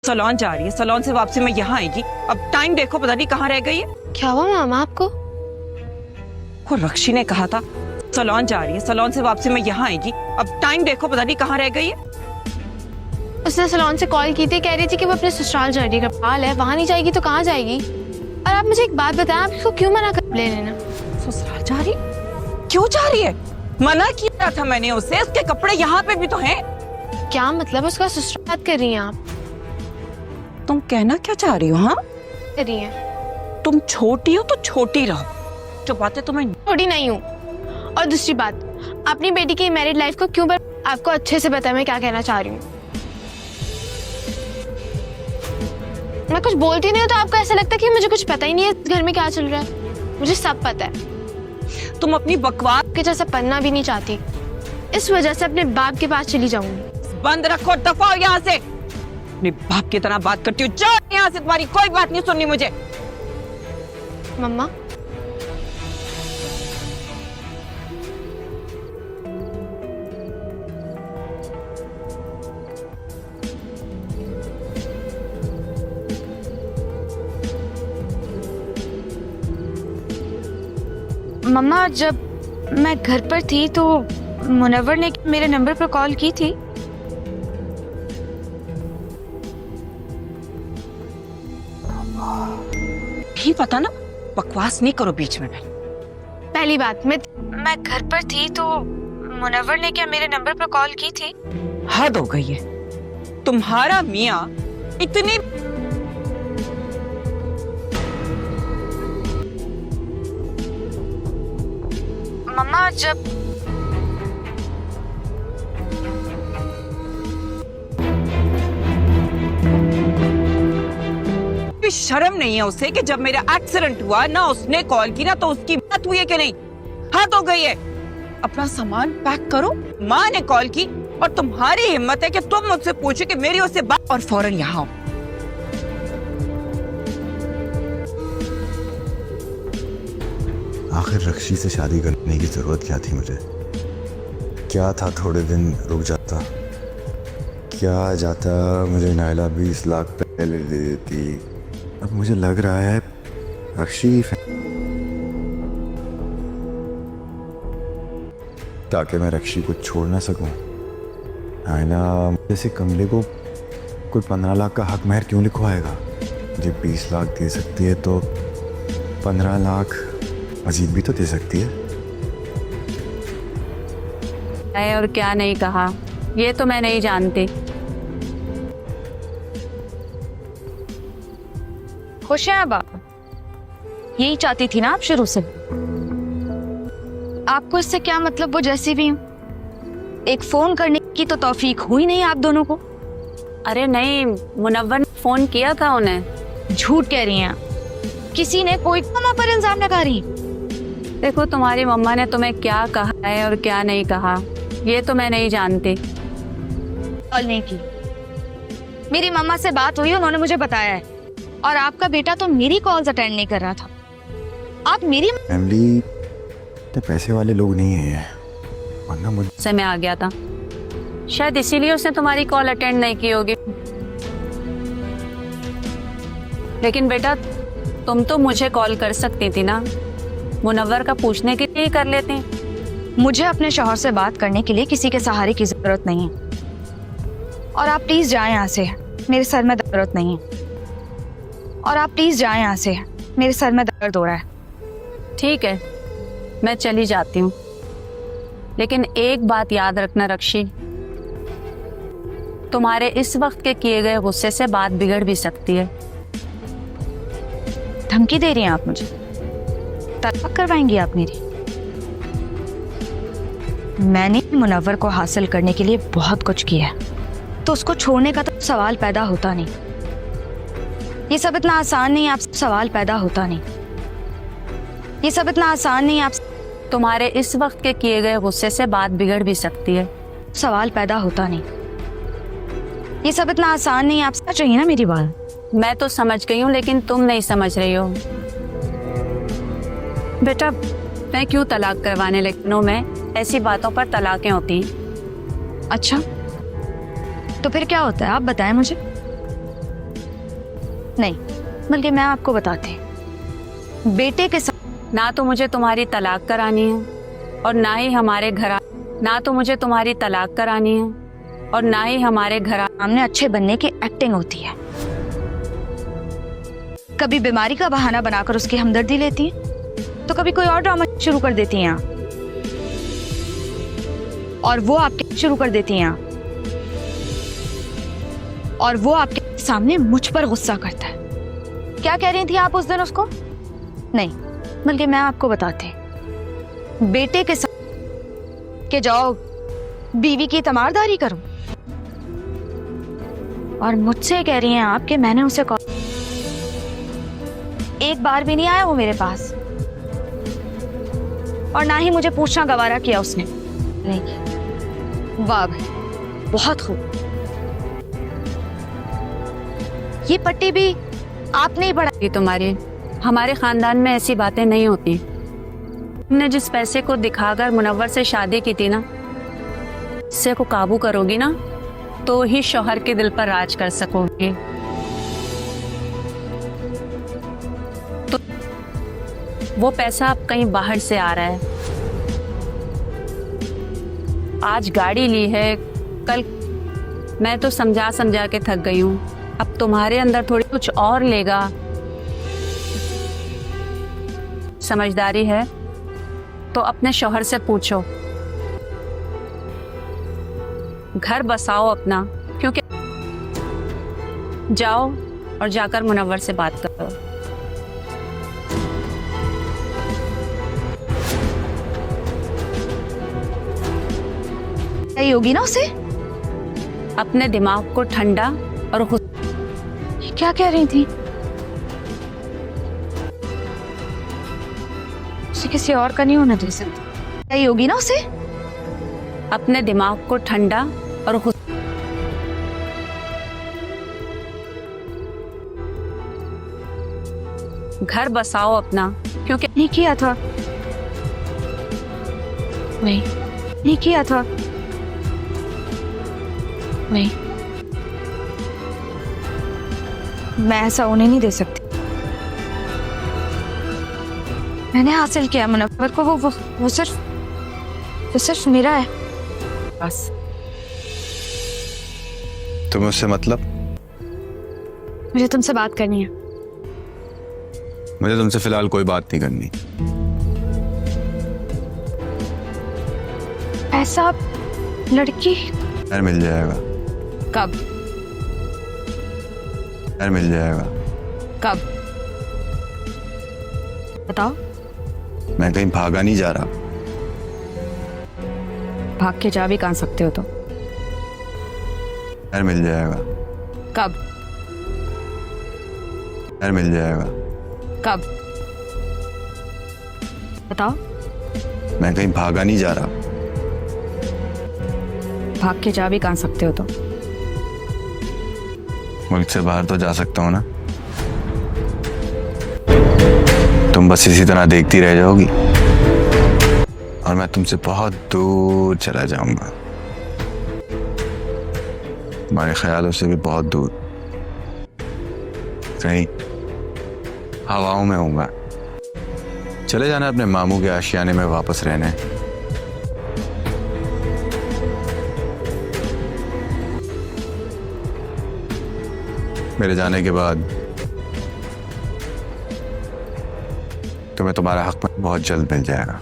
Salon जा रही है, सलोन से वापसी में यहाँ आएगी। अब टाइम देखो, पता नहीं कहाँ रह गई है। क्या हुआ मामा आपको? वो रक्षी ने कहा था सलोन जा रही है, सलोन से वापसी में यहाँ आएगी। अब टाइम देखो, पता नहीं कहाँ रह गई है। उसने सलोन से कॉल की थी, कह रही थी कि वो अपने ससुराल जा रही है। हाल है, वहां नहीं जाएगी तो कहाँ जाएगी? और आप मुझे एक बात बताएं, आप इसको क्यों मना कर ले लेना? ससुराल जा रही? क्यों जा रही है? मना किया था मैंने उसे, उसके कपड़े यहाँ पे भी तो हैं। क्या मतलब उसका ससुराल बात कर रही हैं आप? तुम कहना क्या चाह रही हो? हाँ, कर रही हैं। तुम छोटी हो तो छोटी रहो, जो बातें तुम्हें। छोटी नहीं हूँ। और दूसरी बात, अपनी बेटी की मैरिड लाइफ को क्यों आपको अच्छे से पता है मैं क्या कहना चाह रही हूँ। मैं कुछ बोलती नहीं हूँ तो आपको ऐसा लगता है कि मुझे कुछ पता ही नहीं है घर में क्या चल रहा है। मुझे सब पता है। तुम अपनी बकवास के जैसा पढ़ना भी नहीं चाहती, इस वजह से अपने बाप के पास चली जाऊंगी। बंद रखो, दफा हो यहाँ से। अपने बाप की तरह बात करती हूँ, जाओ यहाँ से, तुम्हारी कोई बात नहीं सुननी मुझे। मम्मा, मम्मा जब मैं घर पर थी तो मुनव्वर ने मेरे नंबर पर कॉल की थी। ही पता ना, बकवास नहीं करो बीच में। पहली बात, मैं घर पर थी तो मुनव्वर ने क्या मेरे नंबर पर कॉल की थी? हद हो गई है तुम्हारा मियाँ इतनी। मम्मा जब शर्म नहीं है उसे कि जब मेरा एक्सीडेंट हुआ ना उसने कॉल की ना तो उसकी बात हुई है कि नहीं? हद हो गई है। अपना सामान पैक करो। माँ ने कॉल की और तुम्हारी हिम्मत है कि तुम मुझसे पूछो कि मेरी उससे बात, और फौरन यहाँ आओ। आखिर रक्षी से शादी करने की जरूरत क्या थी मुझे? क्या था थोड़े दिन रुक जाता, क्या जाता मुझे नायला 20 लाख पहले दे देती। अब मुझे लग रहा है रक्षी ताकि मैं रक्षी को छोड़ ना सकूं। नायला जैसे कमले को कोई 15 लाख का हक महर क्यों लिखवाएगा? जब 20 लाख दे सकती है तो 15 लाख अजीब भी तो दे सकती है। और क्या नहीं कहा ये तो मैं नहीं जानती। खुश हैं अब आप? यही चाहती थी ना आप शुरू से? आपको इससे क्या मतलब? वो जैसी भी हूं, एक फोन करने की तो तौफीक हुई नहीं आप दोनों को। अरे नहीं, मुनव्वर ने फोन किया था उन्हें। झूठ कह रही हैं आप। किसी ने कोई मम्मा पर इल्जाम लगा रही। देखो तुम्हारी मम्मा ने तुम्हें क्या कहा है और क्या नहीं कहा ये तो मैं नहीं जानती। कॉल नहीं की, मेरी मम्मा से बात हुई, उन्होंने मुझे बताया है। और आपका बेटा तो मेरी कॉल्स अटेंड नहीं कर रहा था। आप मेरी फैमिली इतने पैसे वाले लोग नहीं है, वरना मुझसे मैं आ गया था, शायद इसीलिए उसने तुम्हारी कॉल अटेंड नहीं की होगी। लेकिन बेटा तुम तो मुझे कॉल कर सकती थी ना, मुनव्वर का पूछने के लिए कर लेते। मुझे अपने शौहर से बात करने के लिए किसी के सहारे की जरूरत नहीं है। और आप प्लीज जाएं यहाँ से, मेरे सर में दर्द नहीं है। और आप प्लीज जाएं यहाँ से, मेरे सर में दर्द हो रहा है। ठीक है, मैं चली जाती हूँ, लेकिन एक बात याद रखना रक्षी, तुम्हारे इस वक्त के किए गए गुस्से से बात बिगड़ भी सकती है। धमकी दे रही हैं आप मुझे? तलाक करवाएंगी आप मेरी? मैंने मुनव्वर को हासिल करने के लिए बहुत कुछ किया है, तो उसको छोड़ने का तो सवाल पैदा होता नहीं। ये सब इतना आसान नहीं, आपसे सवाल पैदा होता नहीं। ये सब इतना आसान नहीं, आप तुम्हारे इस वक्त के किए गए गुस्से से बात बिगड़ भी सकती है। सवाल पैदा होता नहीं। ये सब इतना आसान नहीं, आप समझ रही हैं ना मेरी बात? मैं तो समझ गई हूँ, लेकिन तुम नहीं समझ रही हो। बेटा मैं क्यों तलाक करवाने लगी हूँ? मैं ऐसी बातों पर तलाकें होती हैं। अच्छा, तो फिर क्या होता है आप बताएं मुझे। नहीं, बल्कि मैं आपको बताती हूँ, बेटे के ना तो मुझे तुम्हारी तलाक करानी है और ना ही हमारे घर ना तो मुझे तुम्हारी तलाक करानी है और ना ही हमारे घर सामने अच्छे बनने की एक्टिंग होती है। कभी बीमारी का बहाना बनाकर उसकी हमदर्दी लेती हैं, तो कभी कोई और ड्रामा शुरू कर देती हैं आप। और वो आपके शुरू कर देती हैं आप। और वो आपके सामने मुझ पर गुस्सा करता है। क्या कह रही थी आप उस दिन उसको? नहीं, बल्कि मैं आपको बताती हूँ, बेटे के साथ के जाओ बीवी की तमारदारी करूं, और मुझसे कह रही हैं आप कि मैंने उसे कॉल, एक बार भी नहीं आया वो मेरे पास, और ना ही मुझे पूछना गवारा किया उसने। नहीं, वाह भाई, बहुत खूब। ये पट्टी भी आपने ही बढ़ाई। तुम्हारी हमारे खानदान में ऐसी बातें नहीं होती। तुमने जिस पैसे को दिखाकर मुनव्वर से शादी की थी ना, इससे को काबू करोगी ना तो ही शौहर के दिल पर राज कर सकोगे। तो वो पैसा अब कहीं बाहर से आ रहा है। आज गाड़ी ली है, कल मैं तो समझा समझा के थक गई हूँ। अब तुम्हारे अंदर थोड़ी कुछ और लेगा। समझदारी है तो अपने शौहर से पूछो, घर बसाओ अपना, क्योंकि जाओ और जाकर मुनव्वर से बात करो। सही होगी ना उसे? अपने दिमाग को ठंडा और क्या कह रही थी? उसे किसी और का नहीं होना दे सकती। सही होगी ना उसे? अपने दिमाग को ठंडा और घर बसाओ अपना, क्योंकि नहीं किया था, नहीं किया था, नहीं, मैं ऐसा उन्हें नहीं दे सकती। मैंने हासिल किया मुनव्वर को, वो सिर्फ मेरा है बस। तुम्हें उससे मतलब? मुझे तुमसे बात करनी है। मुझे तुमसे फिलहाल कोई बात नहीं करनी। ऐसा लड़की यार मिल जाएगा। कब? यार मिल जाएगा। कब? बताओ। मैं कहीं भागा नहीं जा रहा। भाग के जा भी कहाँ सकते हो तो? यार मिल जाएगा। कब? यार मिल जाएगा। कब? बताओ। मैं कहीं भागा नहीं जा रहा। भाग के जा भी कहाँ सकते हो तो? मुल्क से बाहर तो जा सकता हूँ ना। तुम बस इसी तरह देखती रह जाओगी और मैं तुमसे बहुत दूर चला जाऊंगा, तुम्हारे ख्यालों से भी बहुत दूर, कहीं हवाओं में होऊंगा। चले जाना अपने मामू के आशियाने में वापस रहने। मेरे जाने के बाद तुम्हें तुम्हारा हक बहुत जल्द मिल जाएगा।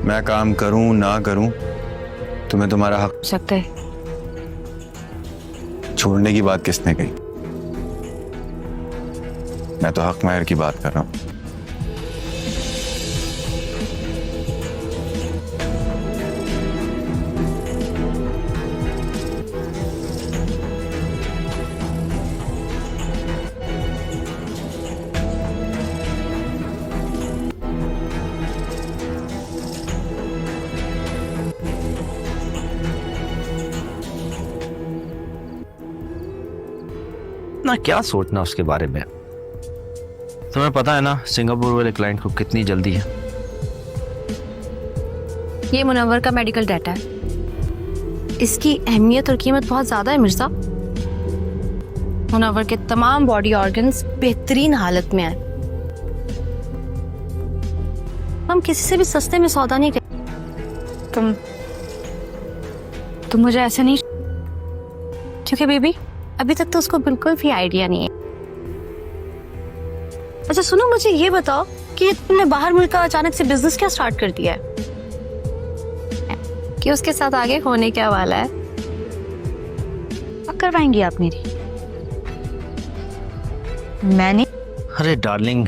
मैं काम करूं ना करूं, तुम्हें तुम्हारा हक सकते है। छोड़ने की बात किसने कही? मैं तो हक महर की बात कर रहा हूं। ना क्या सोचना उसके बारे में। तुम्हें पता है ना सिंगापुर वाले क्लाइंट को कितनी जल्दी है। ये मुनव्वर का मेडिकल डाटा है। इसकी अहमियत और कीमत बहुत ज़्यादा है मिर्ज़ा। मुनव्वर के तमाम बॉडी ऑर्गन्स बेहतरीन हालत में हैं। हम किसी से भी सस्ते में सौदा नहीं कर। तुम मुझे ऐसे नहीं, क्योंकि बेबी अभी तक तो उसको बिल्कुल भी आइडिया नहीं है। अच्छा सुनो, मुझे ये बताओ कि तुमने बाहर मुल्क का अचानक से बिजनेस क्या स्टार्ट कर दिया है, कि उसके साथ आगे होने क्या वाला है? क्या करवाएंगी आप मेरी? मैंने अरे डार्लिंग,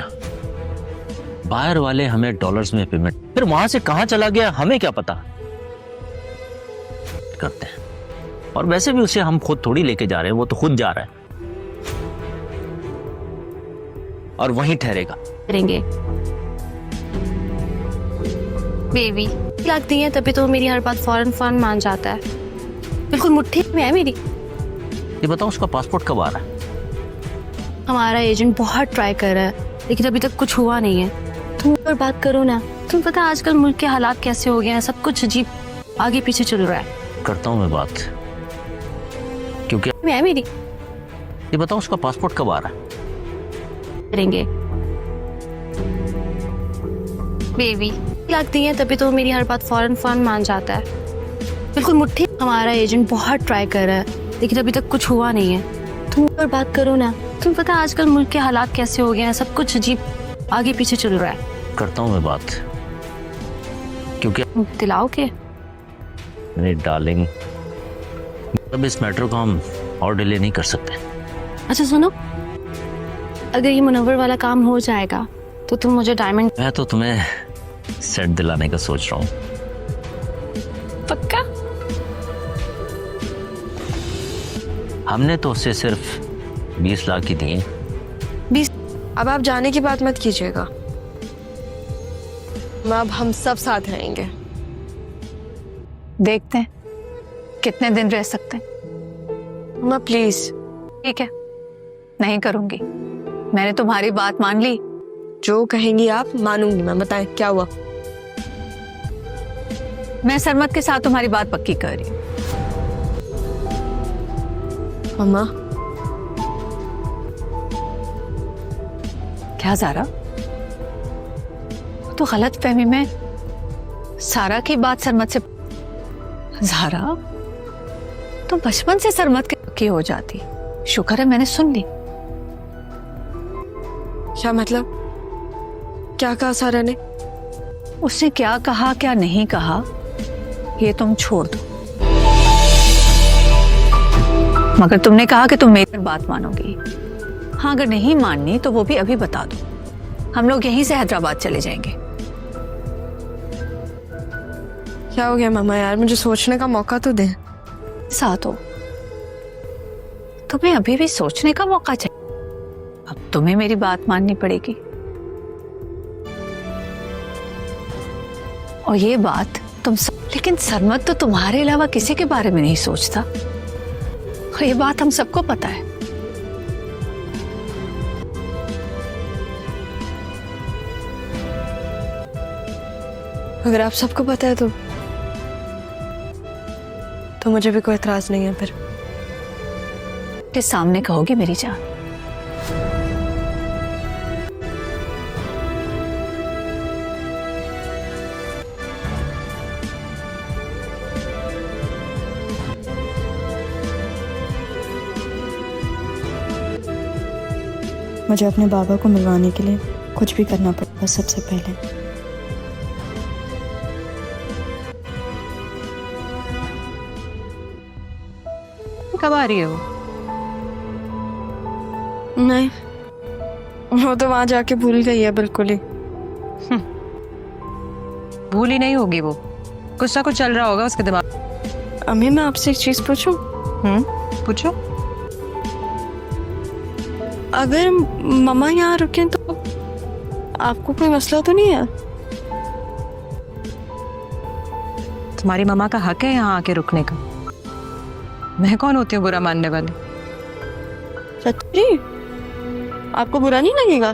बाहर वाले हमें डॉलर्स में पेमेंट, फिर वहां से कहां चला गया हमें क्या पता। करते हैं, और वैसे भी उसे हम खुद थोड़ी लेके जा रहे हैं, वो तो खुद जा रहा है और वहीं ठहरेगा। करेंगे बेबी, लगती है तभी तो मेरी हर बात फौरन फौरन मान जाता है, बिल्कुल मुट्ठी में है मेरी। ये बताओ उसका पासपोर्ट कब आ रहा है? हमारा एजेंट बहुत ट्राई कर रहा है लेकिन अभी तक कुछ हुआ नहीं है। तुम और बात करो ना, तुम पता है आजकल मुल्क के हालात कैसे हो गए हैं, सब कुछ अजीब आगे पीछे चल रहा है। करता हूँ मैं बात, क्योंकि मैं मेरी ये बताओ उसका पासपोर्ट कब आ रहा है? करेंगे बेबी, लगती है तभी तो मेरी हर बात फौरन फौरन मान जाता है, बिल्कुल मुट्ठी। हमारा एजेंट बहुत ट्राई कर रहा है लेकिन अभी तक कुछ हुआ नहीं है। तुम और बात करो ना, तुम पता है आजकल मुल्क के हालात कैसे हो गए हैं, सब कुछ अजीब आगे पीछे चल रहा है। करता हूँ मैं बात, क्योंकि दिलाओ के मेरी डार्लिंग, अब इस मैटर को हम और डिले नहीं कर सकते। अच्छा सुनो, अगर ये मुनव्वर वाला काम हो जाएगा तो तुम मुझे डायमंड मैं तो तुम्हें सेट दिलाने का सोच रहा हूँ। पक्का? हमने तो उसे सिर्फ 20 लाख ही दिए। 20? अब आप जाने की बात मत कीजिएगा, अब हम सब साथ रहेंगे। देखते हैं कितने दिन रह सकते हैं। माँ प्लीज। ठीक है, नहीं करूंगी, मैंने तुम्हारी बात मान ली। जो कहेंगी आप मानूंगी मैं। बताएं क्या हुआ? मैं सरमत के साथ तुम्हारी बात पक्की कर रही हूँ। मम्मा क्या ज़ारा, तो गलत फहमी में सारा की बात सरमत से। ज़ारा, तुम बचपन से सरमत के पक्की हो जाती, शुक्र है मैंने सुन ली। क्या मतलब? क्या कहा सारा ने? उसने क्या कहा क्या नहीं कहा ये तुम छोड़ दो, मगर तुमने कहा कि तुम मेरी बात मानोगी। हाँ, अगर नहीं माननी तो वो भी अभी बता दो, हम लोग यहीं से हैदराबाद चले जाएंगे। क्या हो गया मम्मा यार, मुझे सोचने का मौका तो दे। साथ हो, तुम्हें अभी भी सोचने का मौका चाहिए। अब तुम्हें मेरी बात माननी पड़ेगी, और ये बात लेकिन सरमत तो तुम्हारे अलावा किसी के बारे में नहीं सोचता, और ये बात हम सबको पता है। अगर आप सबको पता है तो मुझे भी कोई एतराज नहीं है। फिर के सामने कहोगी मेरी जान। मुझे अपने बाबा को मिलवाने के लिए कुछ भी करना पड़ेगा। सबसे पहले कब आ रही हो? नहीं, वो तो वहां जाके भूल गई है बिल्कुल ही। भूल ही नहीं होगी, वो कुछ ना कुछ चल रहा होगा उसके दिमाग। अम्मी मैं आपसे एक चीज पूछूं? पूछो। अगर मम्मा यहाँ रुके तो आपको कोई मसला तो नहीं है? तुम्हारी मम्मा का हक है यहाँ आके रुकने का, मैं कौन होती हूँ बुरा मानने वाली। सच्ची? आपको बुरा नहीं लगेगा?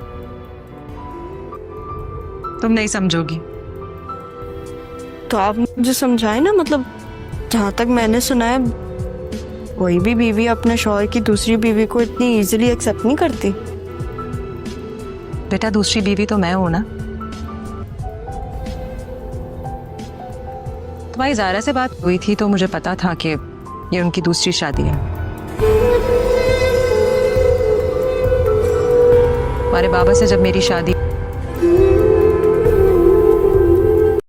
तुम नहीं समझोगी। तो आप मुझे समझाए ना, मतलब जहाँ तक मैंने सुना है कोई भी बीवी अपने शौहर की दूसरी बीवी को इतनी इजीली एक्सेप्ट नहीं करती। बेटा दूसरी बीवी तो मैं हूं ना। तुम्हारी ज़ारा से बात हुई थी तो मुझे पता था कि ये उनकी दूसरी शादी है। हमारे बाबा से जब मेरी शादी